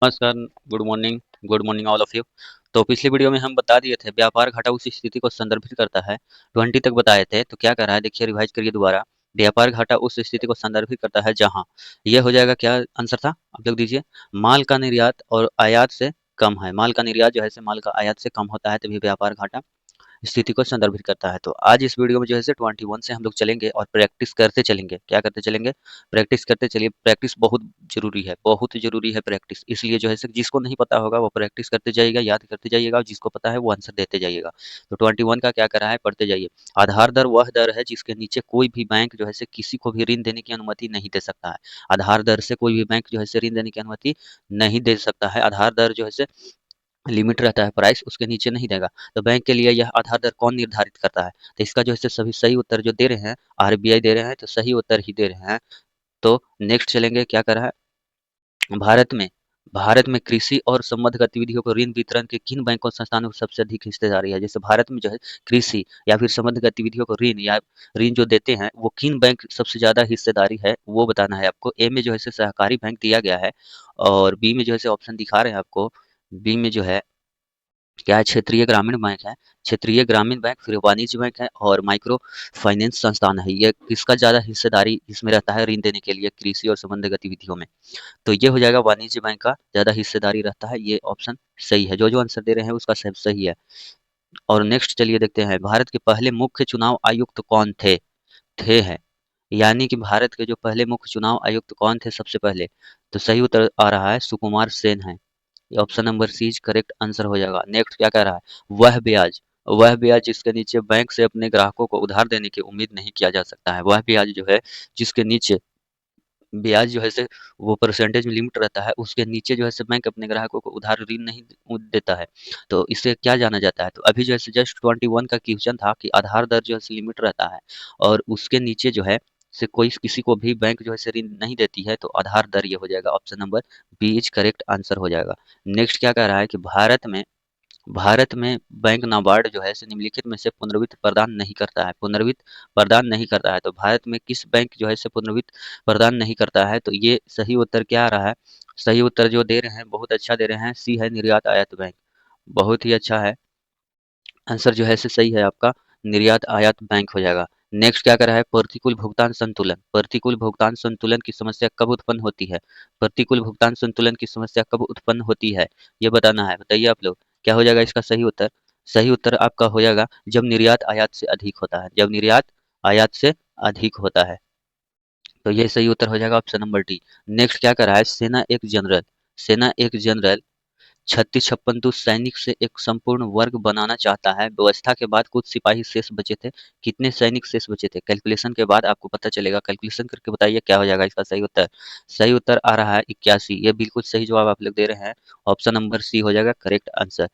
नमस्कार, good morning all of you. तो पिछली वीडियो में हम बता दिए थे व्यापार घाटा उस स्थिति को संदर्भित करता है। 20 तक बताए थे, तो क्या कर रहा है देखिए, रिवाइज करिए दोबारा। व्यापार घाटा उस स्थिति को संदर्भित करता है जहां ये हो जाएगा, क्या आंसर था आप लोग दीजिए। माल का निर्यात और आयात से कम है। माल का निर्यात जो है से माल का आयात से कम होता है, तभी व्यापार घाटा स्थिति को संदर्भित करता है। तो आज इस वीडियो में जो है से 21 से हम लोग चलेंगे और प्रैक्टिस करते चलेंगे। क्या करते चलेंगे? प्रैक्टिस करते चलिए। प्रैक्टिस बहुत ज़रूरी है प्रैक्टिस। इसलिए जो है से जिसको नहीं पता होगा वो प्रैक्टिस करते जाइएगा, याद करते जाइएगा, और जिसको पता है वो आंसर देते जाइएगा। तो 21 का क्या करा है, पढ़ते जाइए। आधार दर वह दर है जिसके नीचे कोई भी बैंक जो है से किसी को भी ऋण देने की अनुमति नहीं दे सकता है। आधार दर से कोई भी बैंक जो है से ऋण देने की अनुमति नहीं दे सकता है। आधार दर जो है से लिमिट रहता है, प्राइस उसके नीचे नहीं देगा। तो बैंक के लिए यह आधार दर कौन निर्धारित करता है? तो इसका जो है सभी सही उत्तर जो दे रहे हैं, आरबीआई दे रहे हैं, तो सही उत्तर ही दे रहे हैं। तो नेक्स्ट चलेंगे, क्या कर रहा है भारत में। भारत में कृषि और संबद्ध गतिविधियों को ऋण वितरण के किन बैंकों संस्थानों को सबसे अधिक हिस्सेदारी है? जैसे भारत में जो है कृषि या फिर संबद्ध गतिविधियों को ऋण या ऋण जो देते हैं, वो किन बैंक सबसे ज्यादा हिस्सेदारी है वो बताना है आपको। ए में जो है सहकारी बैंक दिया गया है, और बी में जो है ऑप्शन दिखा रहे हैं आपको। बी में जो है क्या है, क्षेत्रीय ग्रामीण बैंक है। क्षेत्रीय ग्रामीण बैंक, फिर वाणिज्य बैंक है, और माइक्रो फाइनेंस संस्थान है। ये किसका ज्यादा हिस्सेदारी इसमें रहता है ऋण देने के लिए कृषि और संबंध गतिविधियों में? तो ये हो जाएगा वाणिज्य बैंक का ज्यादा हिस्सेदारी रहता है। ये ऑप्शन सही है। जो जो आंसर दे रहे हैं उसका सब सही है। और नेक्स्ट चलिए देखते हैं, भारत के पहले मुख्य चुनाव आयुक्त कौन थे? थे है, यानी कि भारत के जो पहले मुख्य चुनाव आयुक्त कौन थे सबसे पहले? तो सही उत्तर आ रहा है सुकुमार सेन है। ये option number C correct answer हो जाएगा। नेक्स्ट क्या कह रहा है, वह ब्याज जिसके नीचे बैंक से अपने ग्राहकों को उधार देने की उम्मीद नहीं किया जा सकता है। वह ब्याज जो है जिसके नीचे ब्याज जो है से वो परसेंटेज में लिमिट रहता है, उसके नीचे जो है से बैंक अपने ग्राहकों को उधार ऋण नहीं देता है। तो इससे क्या जाना जाता है? तो अभी जो है से जस्ट 21 का क्वेश्चन था कि आधार दर जो है से लिमिट रहता है, और उसके नीचे जो है से कोई किसी को भी बैंक जो है से ऋण नहीं देती है, तो आधार दर ये हो जाएगा। Option number B is correct answer हो जाएगा। नेक्स्ट क्या कह रहा है कि भारत में बैंक नाबार्ड जो है से निम्नलिखित में से पुनर्वित्त प्रदान नहीं करता है। पुनर्वित्त प्रदान नहीं करता है, तो भारत में किस बैंक जो है से पुनर्वित्त प्रदान नहीं करता है? तो ये सही उत्तर क्या आ रहा है? सही उत्तर जो दे रहे हैं, बहुत अच्छा दे रहे हैं, सी है निर्यात आयात बैंक। बहुत ही अच्छा है आंसर जो है से सही है आपका, निर्यात आयात बैंक हो जाएगा। नेक्स्ट क्या कर रहा है, प्रतिकूल भुगतान संतुलन। प्रतिकूल भुगतान संतुलन की समस्या कब उत्पन्न होती है? प्रतिकूल भुगतान संतुलन की समस्या कब उत्पन्न होती है, ये बताना है। बताइए आप लोग, क्या हो जाएगा इसका सही उत्तर? सही उत्तर आपका हो जाएगा जब निर्यात आयात से अधिक होता है। जब निर्यात आयात से अधिक होता है, तो ये सही उत्तर हो जाएगा ऑप्शन नंबर डी। नेक्स्ट क्या कर रहा है, सेना एक जनरल 36-56 सैनिक से एक संपूर्ण वर्ग बनाना चाहता है। व्यवस्था के बाद कुछ सिपाही शेष बचे थे। कितने सैनिक शेष बचे थे? कैलकुलेशन के बाद आपको पता चलेगा। कैलकुलेशन करके बताइए क्या हो जाएगा इसका सही उत्तर। सही उत्तर आ रहा है 81। ये बिल्कुल सही जवाब आप लोग दे रहे हैं। ऑप्शन नंबर सी हो जाएगा करेक्ट आंसर।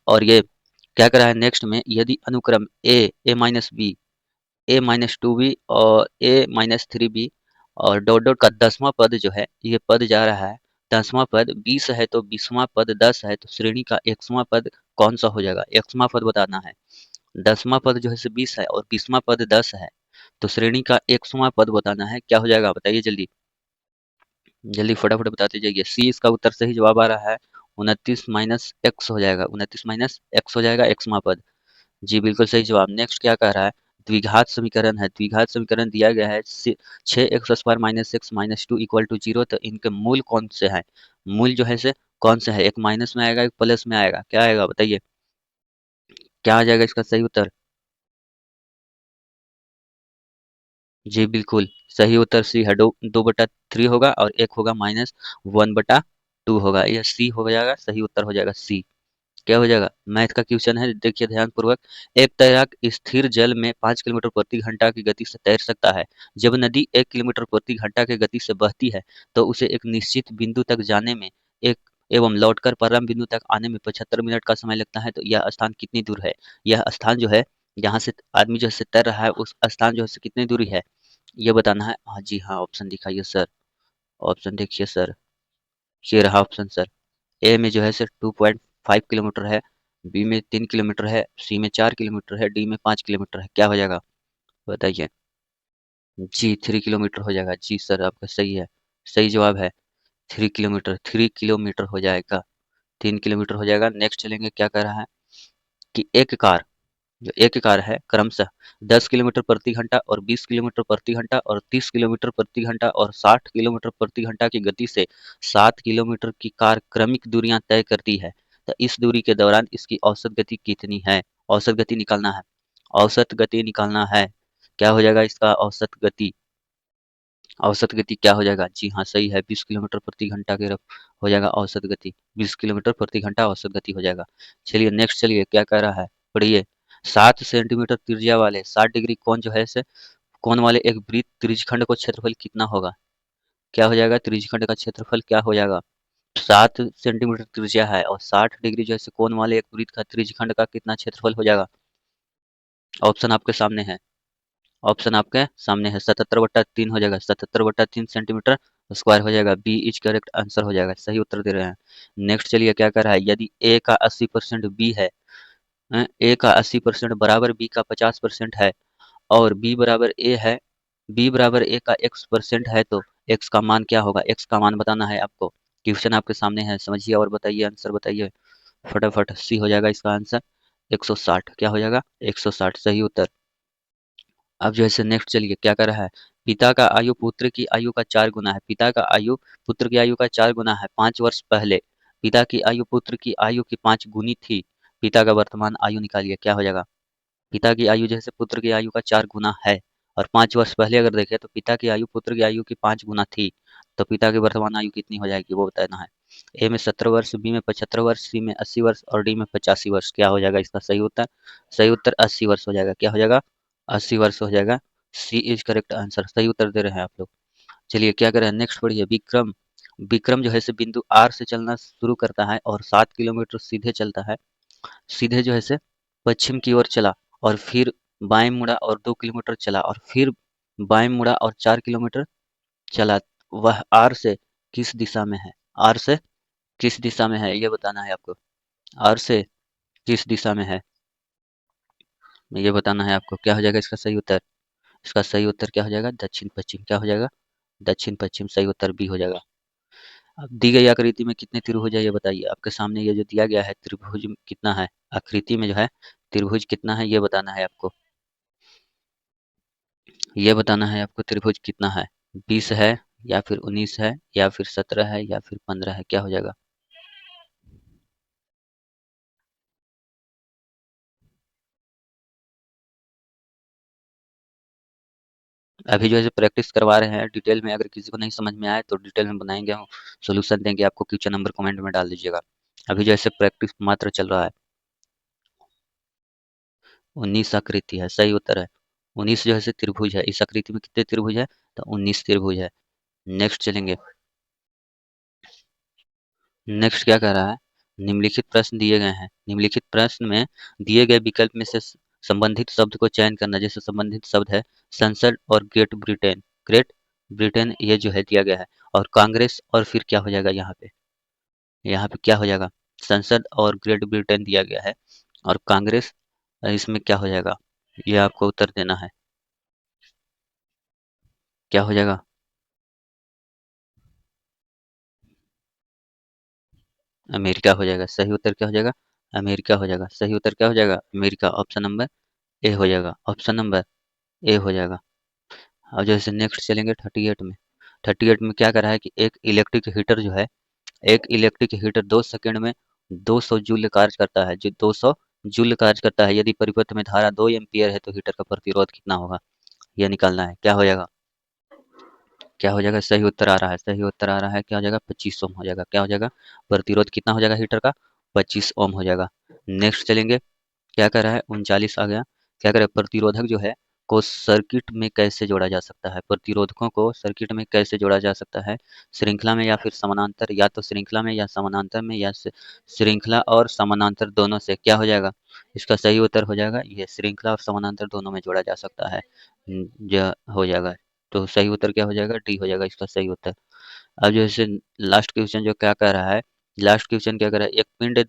और ये क्या करा है नेक्स्ट में, यदि अनुक्रम ए ए-2b और ए-3b और डॉट डॉट का 10वां पद जो है, ये पद जा रहा है। 10वां पद 20 है, तो 20वां पद 10 है, तो श्रेणी का 1वां पद कौन सा हो जाएगा? 1वां पद बताना है। 10वां पद जो है 20 है और 20वां पद 10 है, तो श्रेणी का 1वां पद बताना है। क्या हो जाएगा बताइए जल्दी, जल्दी फटाफट बताते जाइए। सी इसका उत्तर सही जवाब आ रहा है। 29 माइनस एक्स हो जाएगा, 29 माइनस एक्स हो जाएगा 1वां पद। जी बिल्कुल सही जवाब। नेक्स्ट क्या कह रहा है, द्विघात समीकरण है। द्विघात समीकरण दिया गया है 6x² minus x minus two equal to zero. तो इनके मूल कौन से हैं? मूल जो है से कौन से है? एक माइनस में आएगा, एक प्लस में आएगा, क्या आएगा बताइए? क्या आ जाएगा इसका सही उत्तर? जी बिल्कुल सही उत्तर सी है। 2/3 होगा और एक होगा -1/2 होगा। यह सी हो जाएगा, सही उत्तर हो जाएगा सी। क्या हो जाएगा? मैथ का क्वेश्चन है, देखिए ध्यान पूर्वक। एक तैराक स्थिर जल में 5 किलोमीटर प्रति घंटा की गति से तैर सकता है। जब नदी 1 किलोमीटर प्रति घंटा की गति से बहती है, तो उसे एक निश्चित बिंदु तक जाने में एक एवं लौटकर प्रारंभ बिंदु तक आने में 75 मिनट का समय लगता है। तो यह स्थान कितनी दूर है? यह स्थान जो है, जहाँ से आदमी जो है तैर रहा है, उस स्थान जो है कितनी दूरी है, ये बताना है। हाँ जी हाँ, ऑप्शन दिखाइए सर। ऑप्शन देखिए सर, ये रहा ऑप्शन सर। ए में जो है सिर्फ 2.5 किलोमीटर है, बी में 3 किलोमीटर है, सी में 4 किलोमीटर है, डी में 5 किलोमीटर है। क्या हो जाएगा बताइए? जी 3 किलोमीटर हो जाएगा। जी सर आपका सही है, सही जवाब है। 3 किलोमीटर, 3 किलोमीटर हो जाएगा, 3 किलोमीटर हो जाएगा। नेक्स्ट चलेंगे, क्या कह रहा है कि एक कार, जो एक कार है क्रमशः 10 किलोमीटर प्रति घंटा और 20 किलोमीटर प्रति घंटा और 30 किलोमीटर प्रति घंटा और 60 किलोमीटर प्रति घंटा की गति से 7 किलोमीटर की कार क्रमिक दूरियां तय करती है। तो इस दूरी के दौरान इसकी औसत गति कितनी है? औसत गति निकालना है। औसत गति निकालना है। क्या हो जाएगा इसका औसत गति? औसत गति क्या हो जाएगा? जी हाँ, सही है, 20 किलोमीटर प्रति घंटा के हो जाएगा औसत गति। 20 किलोमीटर प्रति घंटा औसत गति हो जाएगा। चलिए नेक्स्ट, चलिए क्या कह रहा है, पढ़िए। 7 सेंटीमीटर त्रिज्या वाले 60 डिग्री कोण जो है इसे कोण वाले एक वृत्त त्रिज्यखंड को क्षेत्रफल कितना होगा? क्या हो जाएगा? त्रिज्यखंड का क्षेत्रफल क्या हो जाएगा? 7 सेंटीमीटर त्रिज्या है और 60 डिग्री जैसे कोण वाले एक वृत्त का त्रिज्यखंड का कितना क्षेत्रफल हो जाएगा? ऑप्शन आपके सामने है। ऑप्शन आपके सामने है, 77/3 हो जाएगा, 77/3 सेंटीमीटर स्क्वायर हो जाएगा। बी इज करेक्ट आंसर हो जाएगा, सही उत्तर दे रहे हैं। नेक्स्ट चलिए, क्या कर रहा है, यदि ए का 80% बी है, ए का 80% बराबर बी का 50% है और बी बराबर ए है, बी बराबर ए का x% है, तो x का मान क्या होगा? x का मान बताना है आपको। क्वेश्चन आपके सामने है, समझिए और बताइए, आंसर बताइए फटाफट। सी हो जाएगा इसका आंसर, 160। क्या हो जाएगा? 160, सही उत्तर। अब जो है नेक्स्ट चलिए, क्या कर रहा है, पिता का आयु पुत्र की आयु का 4 गुना है। पिता का आयु पुत्र की आयु का 4 गुना है। 5 वर्ष पहले पिता की आयु पुत्र की आयु की 5 गुनी थी। पिता का वर्तमान आयु निकालिए, क्या हो जाएगा? पिता की आयु जैसे पुत्र की आयु का 4 गुना है और 5 वर्ष पहले अगर देखें तो पिता की आयु पुत्र की आयु की 5 गुना थी, तो पिता की वर्तमान आयु कितनी हो जाएगी वो बताना है। ए में 17 वर्ष, बी में 75 वर्ष, सी में 80 वर्ष और डी में 85 वर्ष। क्या हो जाएगा इसका सही उत्तर? सही उत्तर 80 वर्ष हो जाएगा। क्या हो जाएगा? 80 वर्ष हो जाएगा। सी इज करेक्ट आंसर, सही उत्तर दे रहे हैं आप लोग। चलिए क्या करें, नेक्स्ट पढ़िए। विक्रम, विक्रम जो है से बिंदु आर से चलना शुरू करता है और 7 किलोमीटर सीधे चलता है, सीधे जो है से पश्चिम की ओर चला और फिर बाएं मुड़ा और 2 किलोमीटर चला और फिर बाएं मुड़ा और 4 किलोमीटर चला। वह आर से किस दिशा में है? आर से किस दिशा में है ये बताना है आपको। आर से किस दिशा में है ये बताना है आपको। क्या हो जाएगा इसका सही उत्तर? इसका सही उत्तर क्या हो जाएगा? दक्षिण पश्चिम। क्या हो जाएगा? दक्षिण पश्चिम, सही उत्तर बी हो जाएगा। अब दी गई आकृति में कितने त्रिभुज है ये बताइए। आपके सामने ये जो दिया गया है त्रिभुज कितना है, आकृति में जो है त्रिभुज कितना है ये बताना है आपको। ये बताना है आपको त्रिभुज कितना है, 20 है या फिर 19 है या फिर 17 है या फिर 15 है। क्या हो जाएगा? अभी जो है प्रैक्टिस करवा रहे हैं डिटेल में, अगर किसी को नहीं समझ में आए तो डिटेल में बनाएंगे, हम सोल्यूशन देंगे आपको। क्वेश्चन नंबर कमेंट में डाल दीजिएगा। अभी जैसे प्रैक्टिस मात्र चल रहा है। 19 आकृति है, सही उत्तर है। 19 जो है त्रिभुज है। इस आकृति में कितने त्रिभुज है? तो 19 त्रिभुज है। नेक्स्ट चलेंगे। नेक्स्ट क्या कह रहा है, निम्नलिखित प्रश्न दिए गए हैं, निम्नलिखित प्रश्न में दिए गए विकल्प में से संबंधित शब्द को चयन करना। जैसे संबंधित शब्द है संसद और ग्रेट ब्रिटेन। ग्रेट ब्रिटेन ये जो है दिया गया है, और कांग्रेस, और फिर क्या हो जाएगा यहाँ पे? यहाँ पे क्या हो जाएगा? संसद और ग्रेट ब्रिटेन दिया गया है और कांग्रेस, इसमें क्या हो जाएगा ये आपको उत्तर देना है। क्या हो जाएगा? अमेरिका हो जाएगा, सही उत्तर क्या हो जाएगा? अमेरिका हो जाएगा, सही उत्तर क्या हो जाएगा? अमेरिका। ऑप्शन नंबर ए हो जाएगा, ऑप्शन नंबर ए हो जाएगा। और जैसे नेक्स्ट चलेंगे 38 में। 38 में क्या कर रहा है कि एक इलेक्ट्रिक हीटर जो है, एक इलेक्ट्रिक हीटर 2 सेकंड में 200 जूल कार्य करता है, जो 200 जूल कार्य करता है। यदि परिपथ में धारा 2 एम्पियर है तो हीटर का प्रतिरोध कितना होगा यह निकालना है। क्या हो जाएगा? क्या हो जाएगा? सही उत्तर आ रहा है, सही उत्तर आ रहा है। क्या हो जाएगा? 25 ओम हो जाएगा। क्या हो जाएगा? प्रतिरोध कितना हो जाएगा हीटर का? 25 ओम हो जाएगा। नेक्स्ट चलेंगे, क्या कर रहा है, 39 आ गया। क्या करे, प्रतिरोधक जो है को सर्किट में कैसे जोड़ा जा सकता है? प्रतिरोधकों को सर्किट में कैसे जोड़ा जा सकता है? श्रृंखला में या फिर समानांतर, या तो श्रृंखला में या समानांतर में, या श्रृंखला और समानांतर दोनों से। क्या हो जाएगा? इसका सही उत्तर हो जाएगा ये श्रृंखला और समानांतर दोनों में जोड़ा जा सकता है। जो हो जाएगा, तो सही उत्तर क्या हो जाएगा? डी हो जाएगा इसका सही उत्तर। अब जैसे लास्ट क्वेश्चन जो क्या कह रहा है, लास्ट क्वेश्चन क्या कर रहा है, एक पिंड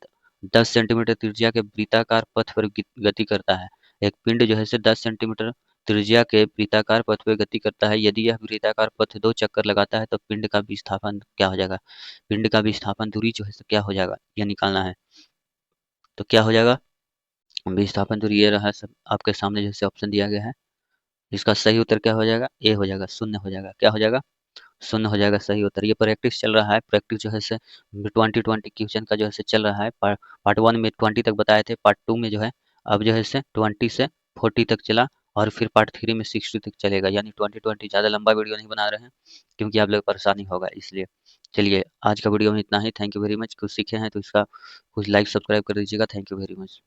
10 सेंटीमीटर त्रिज्या के वृत्ताकार पथ पर गति करता है। एक पिंड जो है 10 सेंटीमीटर त्रिज्या के वृत्ताकार पथ पे गति करता है। यदि यह वृत्ताकार पथ 2 चक्कर लगाता है तो पिंड का विस्थापन क्या हो जाएगा? पिंड का विस्थापन दूरी जो है सो क्या हो जाएगा? ये निकालना है। तो क्या हो जाएगा? विस्थापन दूरी ये रहा सब आपके सामने जैसे ऑप्शन दिया गया है। इसका सही उत्तर क्या हो जाएगा? ए हो जाएगा, शून्य हो जाएगा। क्या हो जाएगा? शून्य हो जाएगा सही उत्तर। ये प्रैक्टिस चल रहा है, प्रैक्टिस जो है से 2020 क्वेश्चन का जो है से चल रहा है। पार्ट 1 में 20 तक बताए थे, पार्ट 2 में जो है अब जो है से 20 से 40 तक चला, और फिर पार्ट 3 में 60 तक चलेगा। यानी 2020 ज़्यादा लंबा वीडियो नहीं बना रहे हैं क्योंकि आप लोग परेशानी होगा इसलिए। चलिए आज का वीडियो में इतना ही। Thank you very much. कुछ सीखे हैं तो इसका कुछ लाइक सब्सक्राइब कर दीजिएगा। Thank you very much.